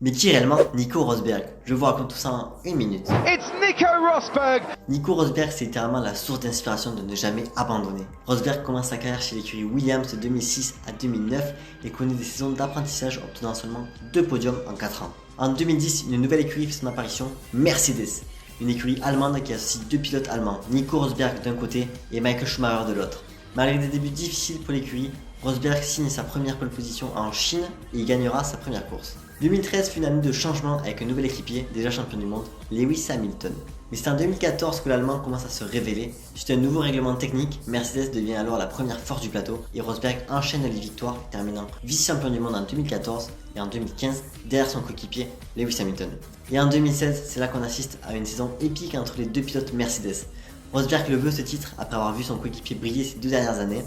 Mais qui est réellement Nico Rosberg? Je vous raconte tout ça en une minute. It's Nico Rosberg! Nico Rosberg, c'est littéralement la source d'inspiration de ne jamais abandonner. Rosberg commence sa carrière chez l'écurie Williams de 2006 à 2009 et connaît des saisons d'apprentissage obtenant seulement 2 podiums en 4 ans. En 2010, une nouvelle écurie fait son apparition, Mercedes. Une écurie allemande qui associe 2 pilotes allemands, Nico Rosberg d'un côté et Michael Schumacher de l'autre. Malgré des débuts difficiles pour l'écurie, Rosberg signe sa première pole position en Chine et il gagnera sa première course. 2013 fut une année de changement avec un nouvel équipier, déjà champion du monde, Lewis Hamilton. Mais c'est en 2014 que l'Allemand commence à se révéler. Suite à un nouveau règlement technique, Mercedes devient alors la première force du plateau et Rosberg enchaîne les victoires, terminant vice-champion du monde en 2014 et en 2015 derrière son coéquipier Lewis Hamilton. Et en 2016, c'est là qu'on assiste à une saison épique entre les deux pilotes Mercedes. Rosberg le veut ce titre après avoir vu son coéquipier briller ces 2 dernières années.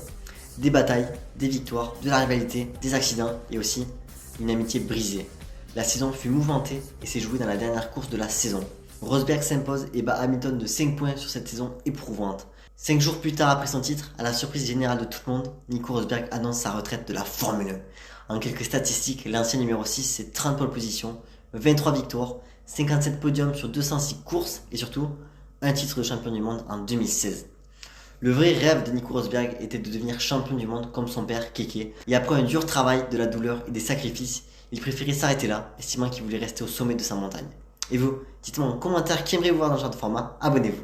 Des batailles, des victoires, de la rivalité, des accidents et aussi une amitié brisée. La saison fut mouvementée et s'est jouée dans la dernière course de la saison. Rosberg s'impose et bat Hamilton de 5 points sur cette saison éprouvante. 5 jours plus tard après son titre, à la surprise générale de tout le monde, Nico Rosberg annonce sa retraite de la Formule 1. En quelques statistiques, l'ancien numéro 6 c'est 30 pole positions, 23 victoires, 57 podiums sur 206 courses et surtout un titre de champion du monde en 2016. Le vrai rêve de Nico Rosberg était de devenir champion du monde comme son père Keke, et après un dur travail, de la douleur et des sacrifices, il préférait s'arrêter là, estimant qu'il voulait rester au sommet de sa montagne. Et vous, dites-moi en commentaire qui aimerait vous voir dans ce genre de format, abonnez-vous.